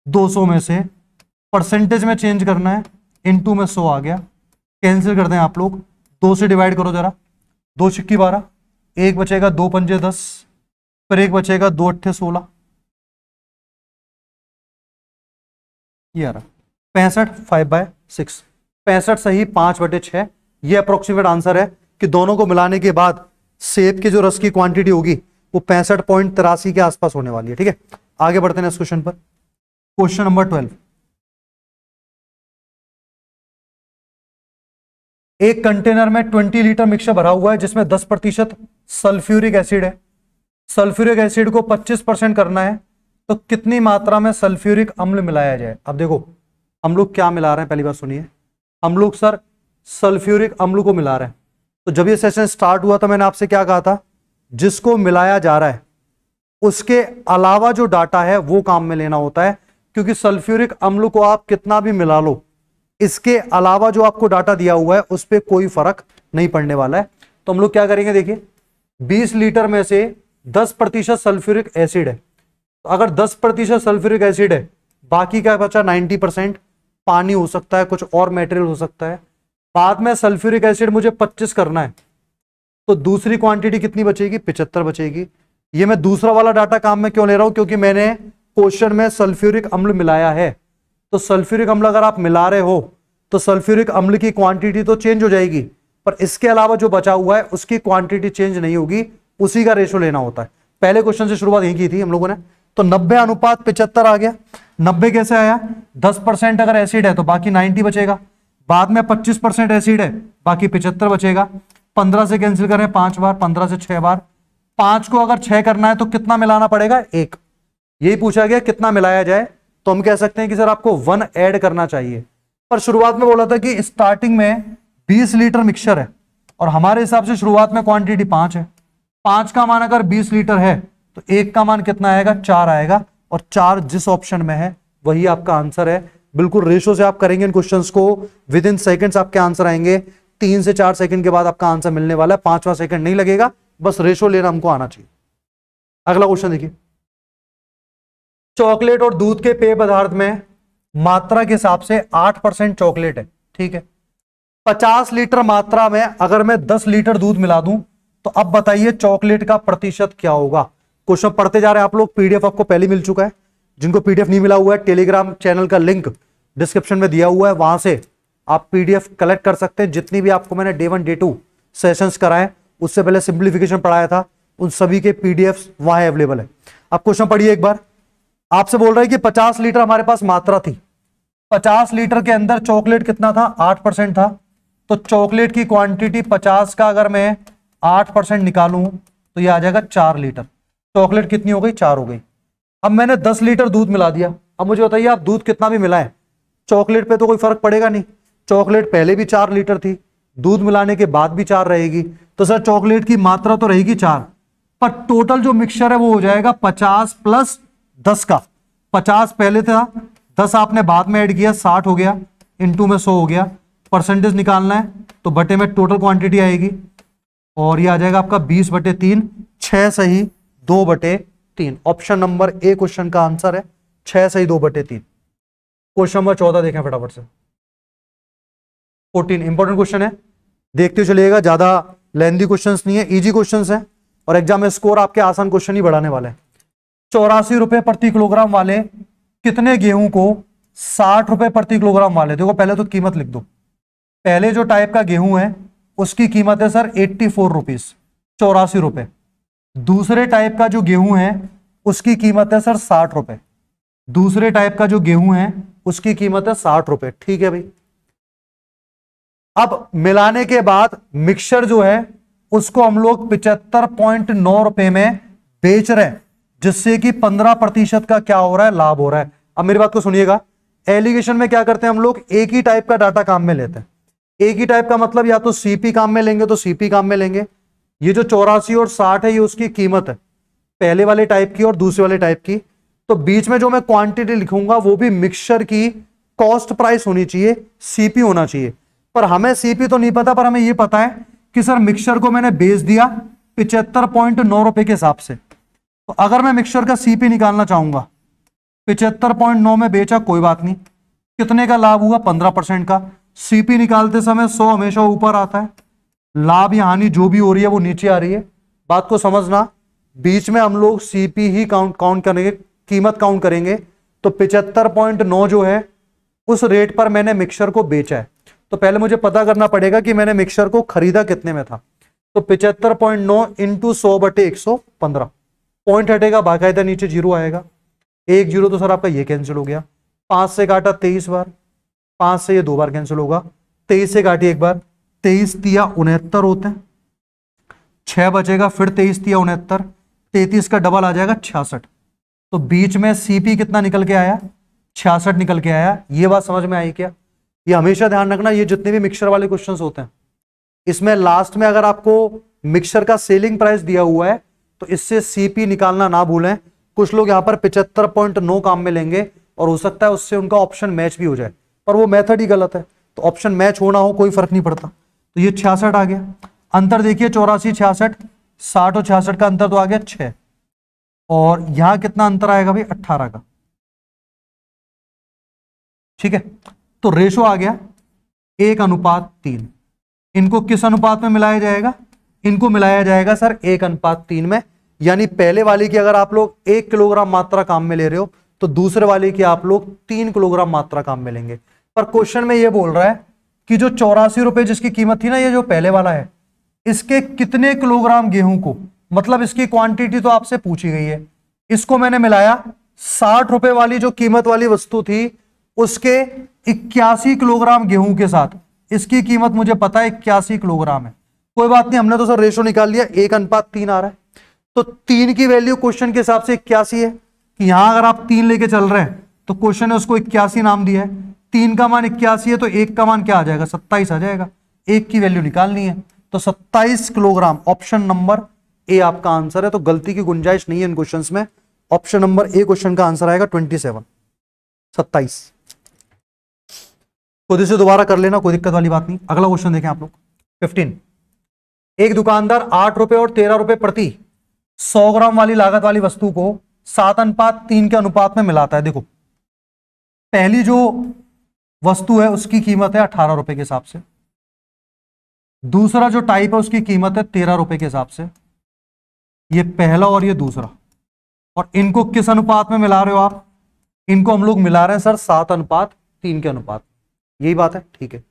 200 में से। परसेंटेज में चेंज करना है, इनटू में 100 आ गया। कैंसिल कर दें आप लोग, 2 से डिवाइड करो जरा, 2 छिक्की 12, एक बचेगा 2 पंजे 10, फिर एक बचेगा 2 अट्ठे 16, ये आ रहा 65 5/6। 65 सही 5/6। ये अप्रोक्सीमेट आंसर है कि दोनों को मिलाने के बाद सेब के जो रस की क्वांटिटी होगी वो 65.83 के आसपास होने वाली है। ठीक है, आगे बढ़ते हैं इस क्वेश्चन पर। Question number 12। एक कंटेनर में 20 लीटर मिक्सचर भरा हुआ है जिसमें 10% सल्फ्यूरिक एसिड है। सल्फ्यूरिक एसिड को 25% करना है, तो कितनी मात्रा में सल्फ्यूरिक अम्ल मिलाया जाए। अब देखो हम लोग क्या मिला रहे हैं, पहली बात सुनिए, हम लोग सर सल्फ्यूरिक अम्ल को मिला रहे हैं। तो जब ये सेशन स्टार्ट हुआ तो मैंने आपसे क्या कहा था, जिसको मिलाया जा रहा है उसके अलावा जो डाटा है वो काम में लेना होता है, क्योंकि सल्फ्यूरिक अम्ल को आप कितना भी मिला लो, इसके अलावा जो आपको डाटा दिया हुआ है उस पर कोई फर्क नहीं पड़ने वाला है। तो हम लोग क्या करेंगे, देखिए 20 लीटर में से 10% सल्फ्यूरिक एसिड है, तो अगर 10% सल्फ्यूरिक एसिड है, बाकी क्या बचा 90% पानी हो सकता है, कुछ और मटेरियल हो सकता है। बाद में सल्फ्यूरिक एसिड मुझे 25 करना है, तो दूसरी क्वांटिटी कितनी बचेगी, 75 बचेगी। ये मैं दूसरा वाला डाटा काम में क्यों ले रहा हूं, क्योंकि मैंने क्वेश्चन में सल्फ्यूरिक अम्ल मिलाया है। तो सल्फ्यूरिक अम्ल अगर आप मिला रहे हो तो सल्फ्यूरिक अम्ल की क्वांटिटी तो चेंज हो जाएगी, पर इसके अलावा जो बचा हुआ है उसकी क्वांटिटी चेंज नहीं होगी, उसी का रेशो लेना होता है। पहले क्वेश्चन से शुरुआत यही की थी हम लोगों ने। तो 90:75 आ गया। 90 कैसे आया, 10% अगर एसिड है तो बाकी 90 बचेगा, बाद में 25% एसिड है, बाकी 75 बचेगा। 15 से कैंसिल करें 5 बार, 15 से 6 बार। 5 को अगर 6 करना है तो कितना मिलाना पड़ेगा, 1। यही पूछा गया कितना मिलाया जाए, तो हम कह सकते हैं कि सर आपको 1 ऐड करना चाहिए। पर शुरुआत में बोला था कि स्टार्टिंग में 20 लीटर मिक्सचर है और हमारे हिसाब से शुरुआत में क्वांटिटी 5 है। 5 का मान अगर 20 लीटर है तो 1 का मान कितना आएगा, 4 आएगा, और 4 जिस ऑप्शन में है वही आपका आंसर है। बिल्कुल रेशो से आप करेंगे इन क्वेश्चंस को, विद इन सेकंड्स आपके आंसर आएंगे। 3 से 4 सेकंड के बाद आपका आंसर मिलने वाला है, 5वां सेकंड नहीं लगेगा, बस रेशो लेना हमको आना चाहिए। अगला क्वेश्चन देखिए, चॉकलेट और दूध के पेय पदार्थ में मात्रा के हिसाब से 8% चॉकलेट है, ठीक है। 50 लीटर मात्रा में अगर मैं 10 लीटर दूध मिला दूं तो अब बताइए चॉकलेट का प्रतिशत क्या होगा। क्वेश्चन पढ़ते जा रहे हैं आप लोग, पीडीएफ आपको पहले मिल चुका है। जिनको पीडीएफ नहीं मिला हुआ है, टेलीग्राम चैनल का लिंक डिस्क्रिप्शन में दिया हुआ है, वहां से आप पीडीएफ कलेक्ट कर सकते हैं। जितनी भी आपको मैंने डे 1 डे 2 सेशंस कराए, उससे पहले सिंप्लीफिकेशन पढ़ाया था, उन सभी के पीडीएफ वहां अवेलेबल है। अब क्वेश्चन पढ़िए एक बार। आपसे बोल रहे हैं कि 50 लीटर हमारे पास मात्रा थी, 50 लीटर के अंदर चॉकलेट कितना था, 8% था। तो चॉकलेट की क्वांटिटी 50 का अगर मैं 8% निकालूं तो ये आ जाएगा 4 लीटर। चॉकलेट कितनी हो गई, 4 हो गई। अब मैंने 10 लीटर दूध मिला दिया। अब मुझे बताइए आप दूध कितना भी मिलाएं, चॉकलेट पे तो कोई फर्क पड़ेगा नहीं। चॉकलेट पहले भी 4 लीटर थी, दूध मिलाने के बाद भी 4 रहेगी, तो सर चॉकलेट की मात्रा तो रहेगी 4, पर टोटल जो मिक्सचर है वो हो जाएगा 50 प्लस 10 का। 50 पहले था, 10 आपने बाद में ऐड किया, 60 हो गया, इनटू में 100 हो गया। परसेंटेज निकालना है तो बटे में टोटल क्वांटिटी आएगी और ये आ जाएगा आपका 20/3, 6 सही 2/3। ऑप्शन नंबर ए क्वेश्चन का आंसर है 6 सही 2/3। क्वेश्चन नंबर 14 देखें फटाफट से। 14 इंपॉर्टेंट क्वेश्चन है, देखते हुए चलिएगा, ज्यादा लेंथी क्वेश्चंस नहीं है, इजी क्वेश्चंस हैं और एग्जाम में स्कोर आपके आसान क्वेश्चन ही बढ़ाने वाले हैं। 84 रुपए प्रति किलोग्राम वाले कितने गेहूं को 60 रुपए प्रति किलोग्राम वाले, देखो पहले तो कीमत लिख दो। पहले जो टाइप का गेहूं है उसकी कीमत है सर 84 रुपीज, 84 रुपए। दूसरे टाइप का जो गेहूं है उसकी कीमत है सर 60 रुपए। दूसरे टाइप का जो गेहूं है उसकी कीमत है 60 रुपए। ठीक है भाई। अब मिलाने के बाद मिक्सचर जो है उसको हम लोग 75.9 रुपए में बेच रहे हैं, जिससे कि 15% का क्या हो रहा है, लाभ हो रहा है। अब मेरी बात को सुनिएगा, एलिगेशन में क्या करते हैं हम लोग, एक ही टाइप का डाटा काम में लेते हैं। एक ही टाइप का मतलब या तो सीपी काम में लेंगे तो सीपी काम में लेंगे। ये जो 84 और 60 है ये उसकी कीमत है, पहले वाले टाइप की और दूसरे वाले टाइप की। तो बीच में जो मैं क्वांटिटी लिखूंगा वो भी मिक्सचर की कॉस्ट प्राइस होनी चाहिए, सीपी होना चाहिए। पर हमें सीपी तो नहीं पता, पर हमें यह पता है कि सर मिक्सचर को मैंने बेच दिया 75.9 रुपए के हिसाब से। तो अगर मैं मिक्सचर का सीपी निकालना चाहूंगा, 75.9 में बेचा, कोई बात नहीं, कितने का लाभ हुआ, 15% का। सीपी निकालते समय 100 हमेशा ऊपर आता है, लाभ या हानि जो भी हो रही है वो नीचे आ रही है। बात को समझना, बीच में हम लोग सीपी ही काउंट करेंगे, कीमत काउंट करेंगे। तो 75.9 जो है उस रेट पर मैंने मिक्सचर को बेचा है। तो पहले मुझे पता करना पड़ेगा कि मैंने मिक्सचर को खरीदा कितने में था। तो 75.9 इंटू 100/115, पॉइंट हटेगा, बाकायदा नीचे जीरो आएगा। एक जीरो तो सर आपका ये कैंसिल हो गया, 5 से काटा 23 बार, 5 से ये 2 बार कैंसिल होगा, 23 से काटिए एक बार, 23 तिया 69 होते हैं, 6 बचेगा, फिर 23 तिया 69, 33 का डबल आ जाएगा 66। तो बीच में सीपी कितना निकल के आया, 66 निकल के आया। ये बात समझ में आई क्या? ये हमेशा ध्यान रखना, ये जितने भी मिक्सचर वाले क्वेश्चंस होते हैं इसमें लास्ट में अगर आपको मिक्सचर का सेलिंग प्राइस दिया हुआ है तो इससे सीपी निकालना ना भूलें। कुछ लोग यहां पर 75.9 काम में लेंगे और हो सकता है उससे उनका ऑप्शन मैच भी हो जाए, पर वो मेथड ही गलत है। तो ऑप्शन मैच होना हो कोई फर्क नहीं पड़ता। तो ये 66 आ गया। अंतर देखिए 84, 66, 60 और 66 का अंतर तो आ गया 6, और यहां कितना अंतर आएगा भाई, 18 का। ठीक है, तो रेशो आ गया 1:3। इनको किस अनुपात में मिलाया जाएगा, इनको मिलाया जाएगा सर 1:3 में। यानी पहले वाले की अगर आप लोग 1 किलोग्राम मात्रा काम में ले रहे हो तो दूसरे वाले की आप लोग 3 किलोग्राम मात्रा काम में लेंगे। पर क्वेश्चन में यह बोल रहा है कि जो 84 रुपए जिसकी कीमत थी ना, ये जो पहले वाला है, इसके कितने किलोग्राम गेहूं को, मतलब इसकी क्वांटिटी तो आपसे पूछी गई है, इसको मैंने मिलाया 60 रुपए वाली जो कीमत वाली वस्तु थी उसके 81 किलोग्राम गेहूं के साथ। इसकी कीमत मुझे पता है 81 किलोग्राम है। कोई बात नहीं, हमने तो सर रेशो निकाल लिया, 1:3 आ रहा है। तो 3 की वैल्यू क्वेश्चन के हिसाब से 81 है कि यहां अगर आप 3 लेके चल रहे हैं तो क्वेश्चन ने उसको 81 नाम दिया है। 3 का मान 81 है तो 1 का मान क्या आ जाएगा, 27 आ जाएगा। 1 की वैल्यू निकालनी है तो 27 किलोग्राम। ऑप्शन नंबर ए आपका आंसर है। तो गलती की गुंजाइश नहीं है इन क्वेश्चंस में। ऑप्शन नंबर ए क्वेश्चन का आंसर आएगा 27, 27। खुद इसे दोबारा कर लेना, कोई दिक्कत वाली बात नहीं। अगला क्वेश्चन देखें आप लोग 15। एक दुकानदार 8 रुपए और 13 रुपए प्रति 100 ग्राम वाली लागत वाली वस्तु को 7:3 के अनुपात में मिलाता है। देखो पहली जो वस्तु है उसकी कीमत है 18 रुपए के हिसाब से, दूसरा जो टाइप है उसकी कीमत है 13 रुपए के हिसाब से। ये पहला और ये दूसरा, और इनको किस अनुपात में मिला रहे हो आप, इनको हम लोग मिला रहे हैं सर 7:3 के अनुपात। यही बात है, ठीक है।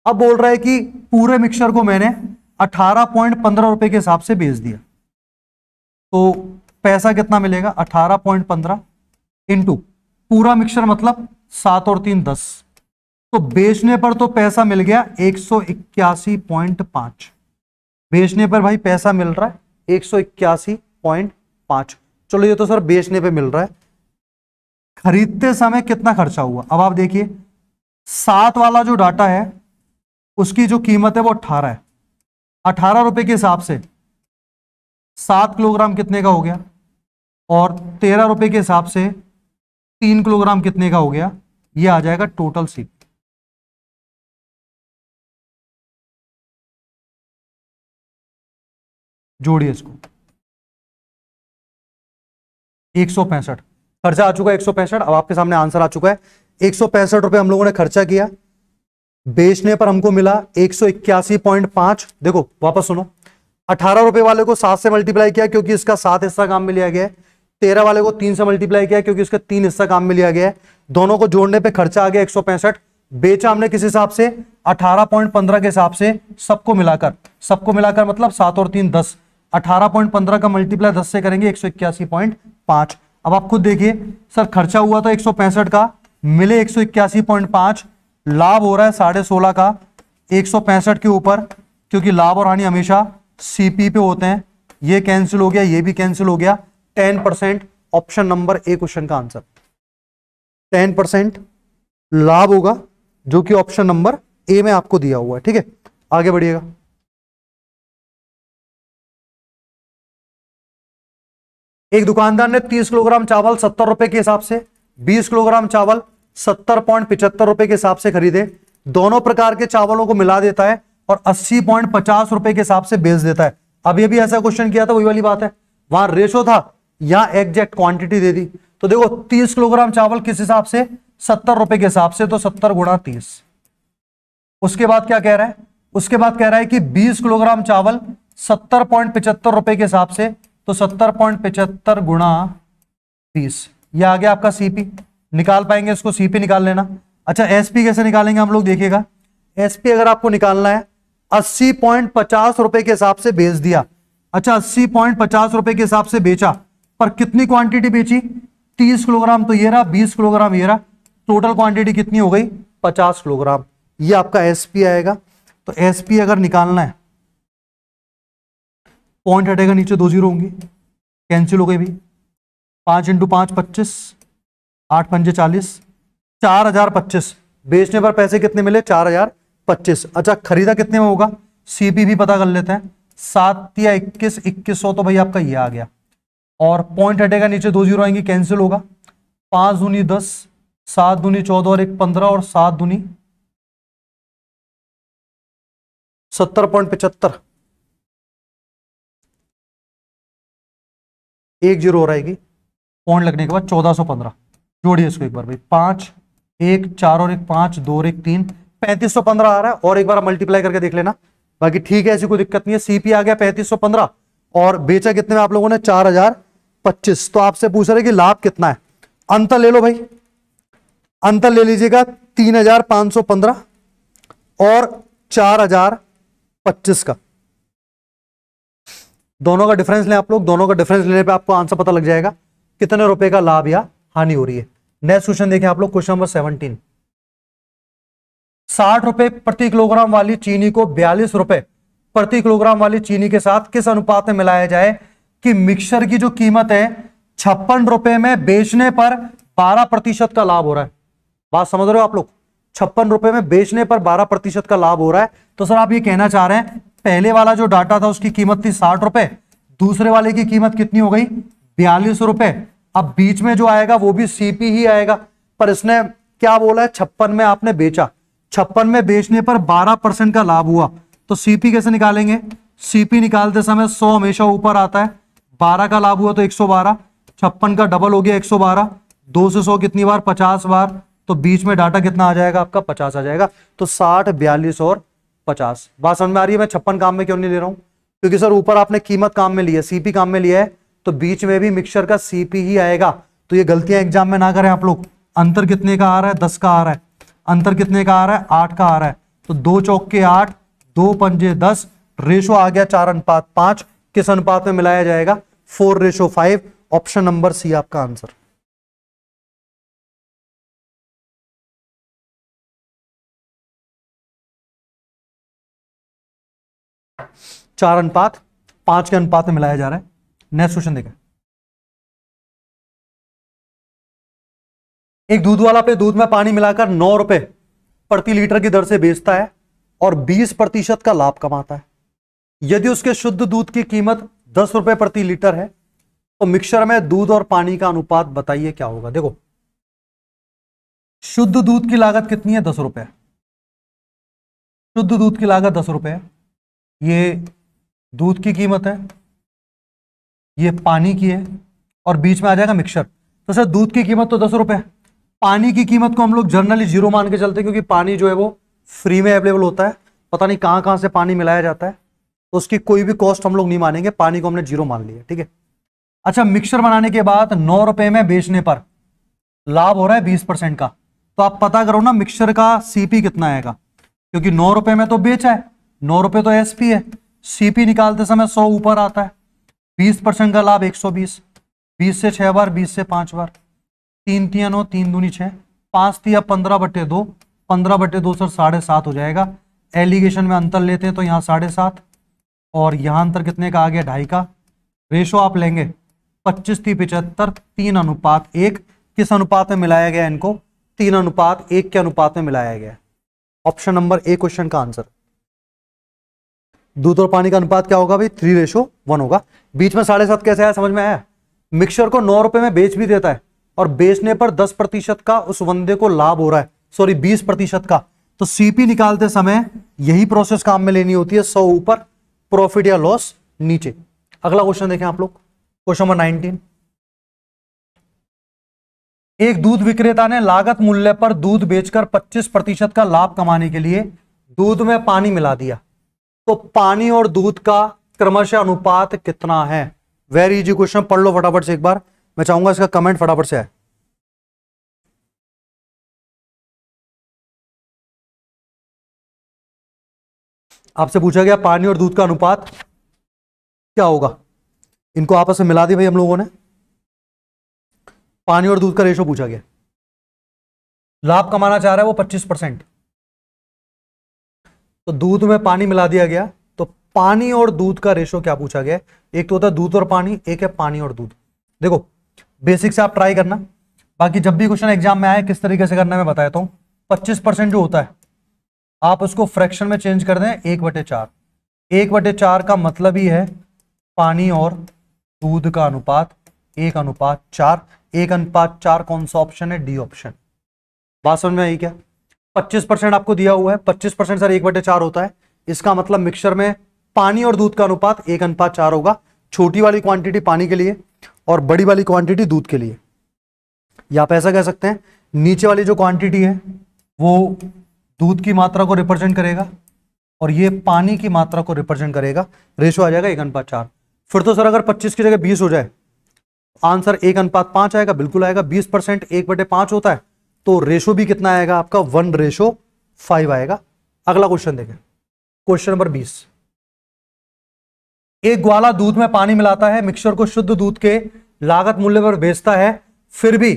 अब बोल रहा है कि पूरे मिक्सचर को मैंने 18.15 रुपए के हिसाब से बेच दिया, तो पैसा कितना मिलेगा, 18.15 इंटू पूरा मिक्सचर मतलब 7 और 3 10, तो बेचने पर तो पैसा मिल गया 181.5। बेचने पर भाई पैसा मिल रहा है 181.5। चलो ये तो सर बेचने पे मिल रहा है। खरीदते समय कितना खर्चा हुआ, अब आप देखिए 7 वाला जो डाटा है उसकी जो कीमत है वो 18 है। 18 रुपए के हिसाब से 7 किलोग्राम कितने का हो गया, और 13 रुपए के हिसाब से 3 किलोग्राम कितने का हो गया, ये आ जाएगा टोटल सीपी। जोड़िए इसको, 165 खर्चा आ चुका है 165। अब आपके सामने आंसर आ चुका है 165 रुपए हम लोगों ने खर्चा किया, बेचने पर हमको मिला 181.5। देखो वापस सुनो, 18 रुपए वाले को 7 से मल्टीप्लाई किया क्योंकि इसका 7 हिस्सा काम में लिया गया है, 13 वाले को 3 से मल्टीप्लाई किया क्योंकि इसका 3 हिस्सा काम में लिया गया है, दोनों को जोड़ने पे खर्चा आ गया 165। बेचा हमने किस हिसाब से, 18.15 के हिसाब से, सबको मिलाकर मतलब 7 और 3 10, 18.15 का मल्टीप्लाई 10 से करेंगे 181.5। अब आप खुद देखिए सर, खर्चा हुआ था 165 का, मिले 181.5, लाभ हो रहा है 16.5 का 165 के ऊपर, क्योंकि लाभ और हानि हमेशा सीपी पे होते हैं। ये कैंसिल हो गया, ये भी कैंसिल हो गया, 10%। ऑप्शन नंबर ए क्वेश्चन का आंसर 10% लाभ होगा, जो कि ऑप्शन नंबर ए में आपको दिया हुआ है। ठीक है, आगे बढ़िएगा। एक दुकानदार ने 30 किलोग्राम चावल 70 रुपए के हिसाब से, 20 किलोग्राम चावल 70.75 रुपए के हिसाब से खरीदे। दोनों प्रकार के चावलों को मिला देता है और 80.50 रुपए के हिसाब से बेच देता है। अब ये भी ऐसा क्वेश्चन किया था, वही वाली बात है, वहां रेशो था, यहां एग्जैक्ट क्वांटिटी दे दी। तो देखो 30 किलोग्राम चावल किस हिसाब से, 70 रुपए के हिसाब से, तो 70 गुणा 30। उसके बाद क्या कह रहा है, उसके बाद कह रहा है कि 20 किलोग्राम चावल 70.75 रुपए के हिसाब से, तो 70.75 गुणा 30। ये आ गया आपका सीपी, निकाल पाएंगे इसको, सीपी निकाल लेना। अच्छा एसपी कैसे निकालेंगे हम लोग, देखिएगा। एसपी अगर आपको निकालना है, 80.50 रुपए के हिसाब से बेच दिया। अच्छा 80.50 रुपए के हिसाब से बेचा, पर कितनी क्वांटिटी बेची, 30 किलोग्राम तो ये रहा, 20 किलोग्राम ये रहा, टोटल क्वांटिटी कितनी हो गई, 50 किलोग्राम। ये आपका एसपी आएगा। तो एसपी अगर निकालना है, पॉइंट हटेगा, नीचे 2 जीरो होंगी, कैंसिल हो गई भी। 5 × 5 25, 8 पंजे 40, 4025। बेचने पर पैसे कितने मिले, 4025। अच्छा खरीदा कितने में होगा, सीपी भी पता कर लेते हैं, 7 या 21, 2100, तो भाई आपका ये आ गया। और पॉइंट हटेगा, नीचे 2 जीरो आएंगी, कैंसिल होगा। 5 दूनी 10, 7 दूनी 14 और 1 15, और 7 दूनी 70.75, 1 जीरो हो रहेगी, पॉइंट लगने के बाद 1415। जोड़िए इसको एक बार भाई, 5 1 4 और 1 5, 2 और 1 3, 3515 आ रहा है। और एक बार मल्टीप्लाई करके देख लेना, बाकी ठीक है, ऐसी कोई दिक्कत नहीं है। सीपी आ गया 3515 और बेचा कितने में आप लोगों ने, 4025। तो आपसे पूछ रहे कि लाभ कितना है, अंतर ले लो भाई, अंतर ले लीजिएगा 3515 और 4025 का, दोनों का डिफरेंस लें आप लोग। दोनों का डिफरेंस लेने पे आपको आंसर पता लग जाएगा कितने रुपए का लाभ या हानि हो रही है। नेक्स्ट क्वेश्चन देखें आप लोग, क्वेश्चन नंबर 17। 60 रुपए प्रति किलोग्राम वाली चीनी को 42 रुपए प्रति किलोग्राम वाली चीनी के साथ किस अनुपात में मिलाया जाए कि मिक्सचर की जो कीमत है 56 रुपए में बेचने पर 12% का लाभ हो रहा है। बात समझ रहे हो आप लोग, 56 रुपए में बेचने पर 12% का लाभ हो रहा है। तो सर आप ये कहना चाह रहे हैं पहले वाला जो डाटा था उसकी कीमत थी 60 रुपए, दूसरे वाले की कीमत कितनी हो गई, 42 रुपए। अब बीच में जो आएगा वो भी सीपी ही आएगा, पर इसने क्या बोला है, 56 में आपने बेचा, 56 में बेचने पर 12% का लाभ हुआ। तो सीपी कैसे निकालेंगे, सीपी निकालते समय 100 हमेशा ऊपर आता है, 12 का लाभ हुआ तो 112, 56 का डबल हो गया 112, 2 से 100 कितनी बार, 50 बार, तो बीच में डाटा कितना आ जाएगा आपका, 50 आ जाएगा। तो 60 42 और 50। बात समझ में आ रही है, मैं 56 काम में क्यों नहीं ले रहा हूं, क्योंकि सर ऊपर आपने कीमत काम में लिया, सीपी काम में लिया है, तो बीच में भी मिक्सचर का सीपी ही आएगा। तो ये गलतियां एग्जाम में ना करें आप लोग। अंतर कितने का आ रहा है, 10 का आ रहा है, अंतर कितने का आ रहा है, 8 का आ रहा है, तो 2 चौक के 8, 2 पंजे 10, रेशो आ गया 4:5। किस अनुपात में मिलाया जाएगा, 4:5। ऑप्शन नंबर सी आपका आंसर। चार 4:5 के अनुपात में मिलाया जा रहा है। नेक्स्ट क्वेश्चन देखें। एक दूध वाला अपने दूध में पानी मिलाकर 9 रुपए प्रति लीटर की दर से बेचता है और 20% का लाभ कमाता है। यदि उसके शुद्ध दूध की कीमत 10 रुपए प्रति लीटर है तो मिक्सचर में दूध और पानी का अनुपात बताइए क्या होगा। देखो शुद्ध दूध की लागत कितनी है, 10 रुपए। शुद्ध दूध की लागत 10 रुपए है, ये दूध की कीमत है ये पानी की है और बीच में आ जाएगा मिक्सचर। तो सर दूध की कीमत तो 10 रुपए, पानी की कीमत को हम लोग जनरली 0 मान के चलते हैं क्योंकि पानी जो है वो फ्री में अवेलेबल होता है, पता नहीं कहां कहां से पानी मिलाया जाता है, तो उसकी कोई भी कॉस्ट हम लोग नहीं मानेंगे, पानी को हमने 0 मान लिया, ठीक है। अच्छा, मिक्सचर बनाने के बाद 9 रुपए में बेचने पर लाभ हो रहा है 20% का, तो आप पता करो ना मिक्सचर का सीपी कितना आएगा, क्योंकि 9 रुपए में तो बेचा है, 9 रुपए तो एसपी है, सीपी निकालते समय 100 ऊपर आता है, 20% का लाभ 120, 20 से 6 बार, 20 से 5 बार, 3 तिया 9, 3 दूनी 6, 5 तिया 15/2, 15/2 सर 7.5 हो जाएगा। एलिगेशन में अंतर लेते हैं तो यहाँ 7.5 और यहाँ अंतर कितने का आ गया, 2.5 का। रेशो आप लेंगे 25-75, 3:1, किस अनुपात में मिलाया गया इनको, 3:1 के अनुपात में मिलाया गया। ऑप्शन नंबर ए क्वेश्चन का आंसर। दूध और पानी का अनुपात क्या होगा भाई, 3:1 होगा। बीच में 7.5 कैसे आया, समझ में आया। मिक्सचर को 9 रुपए में बेच भी देता है और बेचने पर 10% का उस बंदे को लाभ हो रहा है, सॉरी 20% का, तो सीपी निकालते समय यही प्रोसेस काम में लेनी होती है, 100 ऊपर प्रॉफिट या लॉस नीचे। अगला क्वेश्चन देखें आप लोग, क्वेश्चन नंबर 19। एक दूध विक्रेता ने लागत मूल्य पर दूध बेचकर 25% का लाभ कमाने के लिए दूध में पानी मिला दिया, तो पानी और दूध का क्रमशः अनुपात कितना है। वेरी इजी क्वेश्चन, पढ़ लो फटाफट से एक बार, मैं चाहूंगा इसका कमेंट फटाफट से आए। आपसे पूछा गया पानी और दूध का अनुपात क्या होगा, इनको आपस में मिला दी भाई हम लोगों ने, पानी और दूध का रेशो पूछा गया, लाभ कमाना चाह रहा है वो 25%, तो दूध में पानी मिला दिया गया, तो पानी और दूध का रेशो क्या पूछा गया, एक तो होता है दूध और पानी, एक है पानी और दूध। देखो बेसिक से आप ट्राई करना, बाकी जब भी क्वेश्चन एग्जाम में आए किस तरीके से करना है मैं बताता हूं। 25% जो होता है आप उसको फ्रैक्शन में चेंज कर दें 1/4, 1/4 का मतलब ही है पानी और दूध का अनुपात 1:4, 1:4 कौन सा ऑप्शन है, डी ऑप्शन। बात समझ में आई क्या। 25% आपको दिया हुआ है, 25% सर 1/4 होता है, इसका मतलब मिक्सचर में पानी और दूध का अनुपात 1:4 होगा। छोटी वाली क्वांटिटी पानी के लिए और बड़ी वाली क्वांटिटी दूध के लिए, या आप ऐसा कह सकते हैं नीचे वाली जो क्वांटिटी है वो दूध की मात्रा को रिप्रेजेंट करेगा और ये पानी की मात्रा को रिप्रेजेंट करेगा, रेशो आ जाएगा 1:4। फिर तो सर अगर 25 की जगह 20 हो जाए आंसर 1:5 आएगा, बिल्कुल आएगा। 20% 1/5 होता है, तो रेशो भी कितना आएगा आपका 1:5 आएगा। अगला क्वेश्चन देखें, क्वेश्चन नंबर 20। एक ग्वाला दूध में पानी मिलाता है, मिक्सचर को शुद्ध दूध के लागत मूल्य पर बेचता है, फिर भी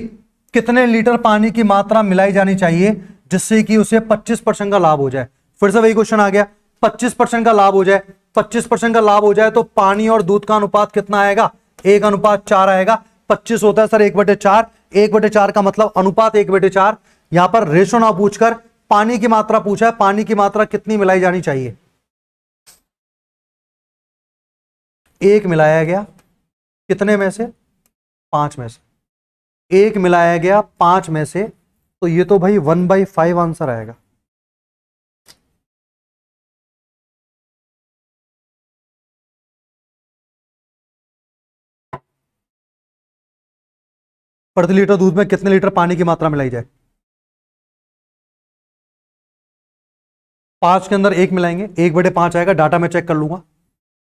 कितने लीटर पानी की मात्रा मिलाई जानी चाहिए जिससे कि उसे 25% का लाभ हो जाए। फिर से वही क्वेश्चन आ गया, 25% का लाभ हो जाए, 25% का लाभ हो जाए तो पानी और दूध का अनुपात कितना आएगा, 1:4 आएगा। 25 होता है सर 1/4, 1/4 का मतलब अनुपात 1/4। यहां पर रेशो ना पूछकर पानी की मात्रा पूछा है, पानी की मात्रा कितनी मिलाई जानी चाहिए, 1 मिलाया गया, कितने में से, 5 में से, 1 मिलाया गया 5 में से, तो ये तो भाई 1/5 आंसर आएगा। प्रति लीटर दूध में कितने लीटर पानी की मात्रा मिलाई जाए, 5 के अंदर 1 मिलाएंगे, 1/5 आएगा, डाटा में चेक कर लूंगा।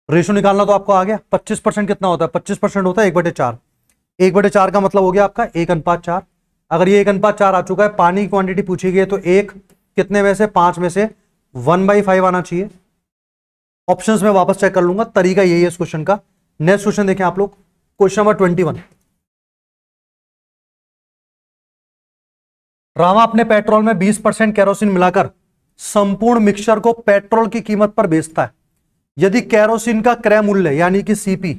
रेशो निकालना तो आपको आ गया, 25% कितना होता है, 25% होता है 1/4, 1/4 का मतलब हो गया आपका 1:4। अगर ये 1:4 आ चुका है, पानी की क्वांटिटी पूछी गई है, तो 1 कितने में से, 5 में से 1/5 आना चाहिए। ऑप्शंस में वापस चेक कर लूंगा, तरीका यही है इस क्वेश्चन का। नेक्स्ट क्वेश्चन देखें आप लोग, क्वेश्चन नंबर 21। रामा अपने पेट्रोल में 20% केरोसिन मिलाकर संपूर्ण मिक्सचर को पेट्रोल की कीमत पर बेचता है। यदि केरोसिन का क्रय मूल्य यानी कि सीपी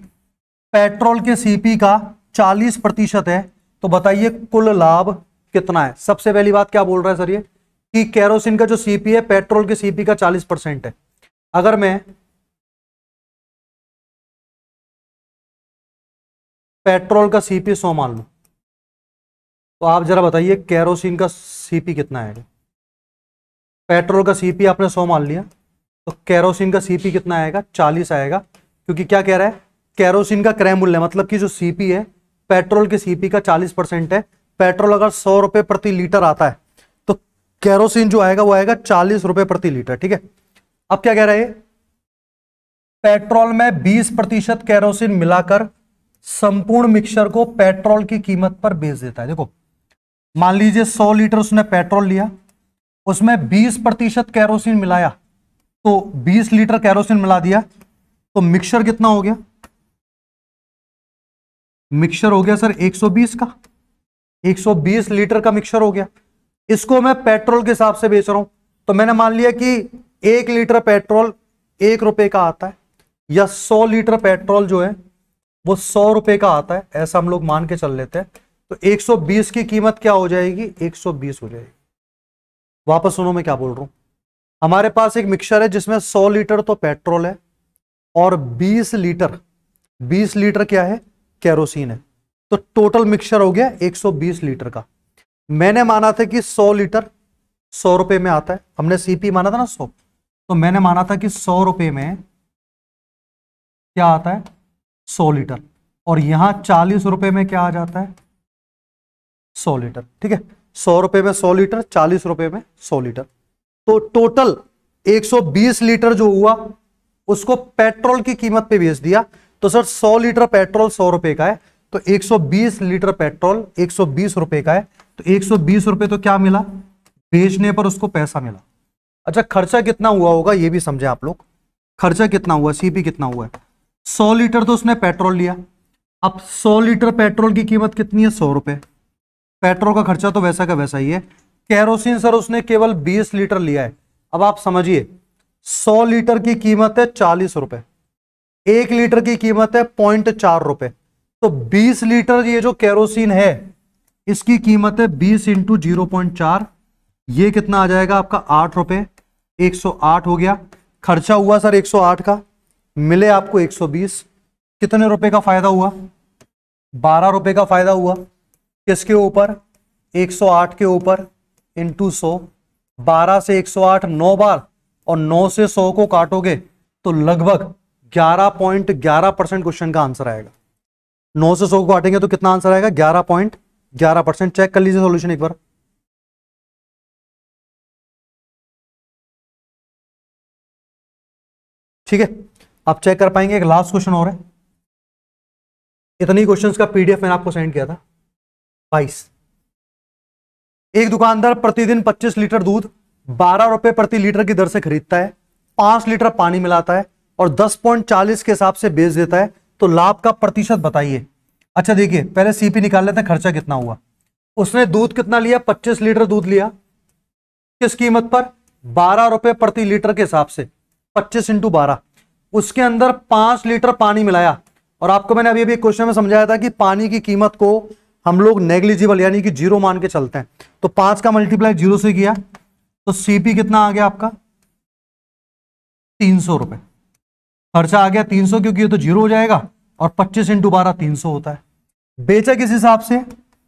पेट्रोल के सीपी का 40% है, तो बताइए कुल लाभ कितना है। सबसे पहली बात क्या बोल रहा है सर ये, कि केरोसिन का जो सीपी है पेट्रोल के सीपी का 40% है। अगर मैं पेट्रोल का सीपी 100 मान लूं, तो आप जरा बताइए केरोसिन का सीपी कितना आएगा। पेट्रोल का सीपी आपने 100 मान लिया, तो केरोसिन का सीपी कितना आएगा, 40 आएगा, क्योंकि क्या कह रहा है केरोसिन का क्रय मूल्य मतलब कि जो सीपी है, पेट्रोल के सीपी का 40% है। पेट्रोल अगर 100 रुपए प्रति लीटर आता है तो केरोसिन जो आएगा वो आएगा 40 रुपए प्रति लीटर। ठीक है, अब क्या कह रहे हैं, पेट्रोल में 20% केरोसिन मिलाकर संपूर्ण मिक्सचर को पेट्रोल की कीमत पर बेच देता है। देखो मान लीजिए 100 लीटर उसने पेट्रोल लिया, उसमें 20% केरोसिन मिलाया, तो 20 लीटर केरोसिन मिला दिया, तो मिक्सचर कितना हो गया, मिक्सचर हो गया सर 120 का, 120 लीटर का मिक्सचर हो गया। इसको मैं पेट्रोल के हिसाब से बेच रहा हूं, तो मैंने मान लिया कि 1 लीटर पेट्रोल 1 रुपए का आता है, या 100 लीटर पेट्रोल जो है वो 100 रुपए का आता है, ऐसा हम लोग मान के चल लेते हैं। तो 120 की कीमत क्या हो जाएगी, 120 हो जाएगी। वापस सुनो मैं क्या बोल रहा हूं, हमारे पास एक मिक्सचर है जिसमें 100 लीटर तो पेट्रोल है और 20 लीटर क्या है, केरोसिन है, तो टोटल मिक्सचर हो गया 120 लीटर का। मैंने माना था कि 100 लीटर 100 रुपए में आता है, हमने सीपी माना था ना 100, तो मैंने माना था कि 100 रुपए में क्या आता है, 100 लीटर, और यहां 40 रुपए में क्या आ जाता है, 100 लीटर। ठीक है, 100 रुपए में 100 लीटर, 40 रुपए में 100 लीटर, तो टोटल 120 लीटर जो हुआ उसको पेट्रोल की कीमत पे बेच दिया। तो सर 100 लीटर पेट्रोल 100 रुपए का है, तो 120 लीटर पेट्रोल 120 रुपए का है, तो 120 रुपए तो क्या मिला, बेचने पर उसको पैसा मिला। अच्छा खर्चा कितना हुआ होगा ये भी समझे आप लोग, खर्चा कितना हुआ, सीपी कितना हुआ है, 100 लीटर तो उसने पेट्रोल लिया, अब 100 लीटर पेट्रोल की कीमत कितनी है, 100 रुपए, पेट्रोल का खर्चा तो वैसा का वैसा ही है। केरोसिन सर उसने केवल 20 लीटर लिया है, अब आप समझिए 100 लीटर की कीमत है 40 रुपए, 1 लीटर की कीमत है 0.4 रुपए, तो 20 लीटर ये जो केरोसिन है इसकी कीमत है 20 इंटू 0.4, ये कितना आ जाएगा आपका 8 रुपए, 108 हो गया। खर्चा हुआ सर 108 का, मिले आपको 120, कितने रुपए का फायदा हुआ, 12 रुपए का फायदा हुआ। किसके ऊपर, 108 के ऊपर, इंटू 100, 12 से 108 9 बार, और 9 से 100 को काटोगे तो लगभग 11.11% क्वेश्चन का आंसर आएगा। 9 से 100 को काटेंगे तो कितना आंसर आएगा, 11.11%। चेक कर लीजिए सॉल्यूशन एक बार। ठीक है, आप चेक कर पाएंगे। एक लास्ट क्वेश्चन और है, इतनी क्वेश्चंस का पीडीएफ मैंने आपको सेंड किया था 22। एक दुकानदार प्रतिदिन 25 लीटर दूध 12 रुपए प्रति लीटर की दर से खरीदता है, 5 लीटर पानी मिलाता है और 10.40 के हिसाब से बेच देता है, तो लाभ का प्रतिशत बताइए। अच्छा देखिए पहले सीपी निकाल लेते हैं, खर्चा कितना हुआ। उसने दूध कितना लिया, 25 लीटर दूध लिया, किस कीमत पर, 12 रुपए प्रति लीटर के हिसाब से, 25 इंटू 12। उसके अंदर 5 लीटर पानी मिलाया, और आपको मैंने अभी क्वेश्चन में समझाया था कि पानी की कीमत को हम लोग नेग्लिजिबल यानी कि जीरो मान के चलते हैं, तो 5 का मल्टीप्लाई 0 से किया तो सीपी कितना आ गया आपका, 300 रुपए। खर्चा आ गया 300 क्योंकि ये तो जीरो हो जाएगा, और 25 इंटू 12 300 होता है। बेचा किस हिसाब से,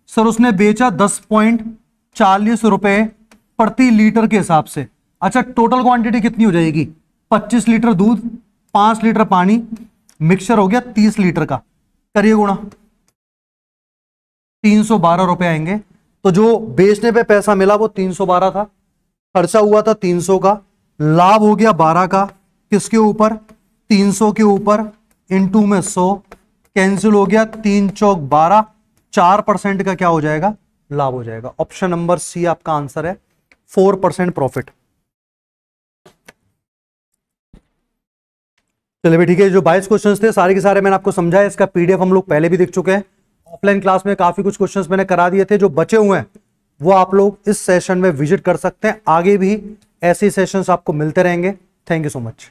सर उसने बेचा 10.40 रुपए प्रति लीटर के हिसाब से। अच्छा टोटल क्वांटिटी कितनी हो जाएगी, 25 लीटर दूध, 5 लीटर पानी, मिक्सचर हो गया 30 लीटर का, करिए गुणा, 312 रुपए आएंगे। तो जो बेचने पे पैसा मिला वो 312 था, खर्चा हुआ था 300 का, लाभ हो गया 12 का, किसके ऊपर, 300 के ऊपर, इंटू में 100, कैंसिल हो गया, 3 चौक 12, 4% का क्या हो जाएगा, लाभ हो जाएगा। ऑप्शन नंबर सी आपका आंसर है, 4% प्रॉफिट। चलिए भाई ठीक है, जो 22 क्वेश्चंस थे सारे के सारे मैंने आपको समझाया, इसका पीडीएफ हम लोग पहले भी देख चुके हैं। ऑफलाइन क्लास में काफी कुछ क्वेश्चंस मैंने करा दिए थे, जो बचे हुए हैं वो आप लोग इस सेशन में विजिट कर सकते हैं। आगे भी ऐसे सेशंस आपको मिलते रहेंगे। Thank you so much.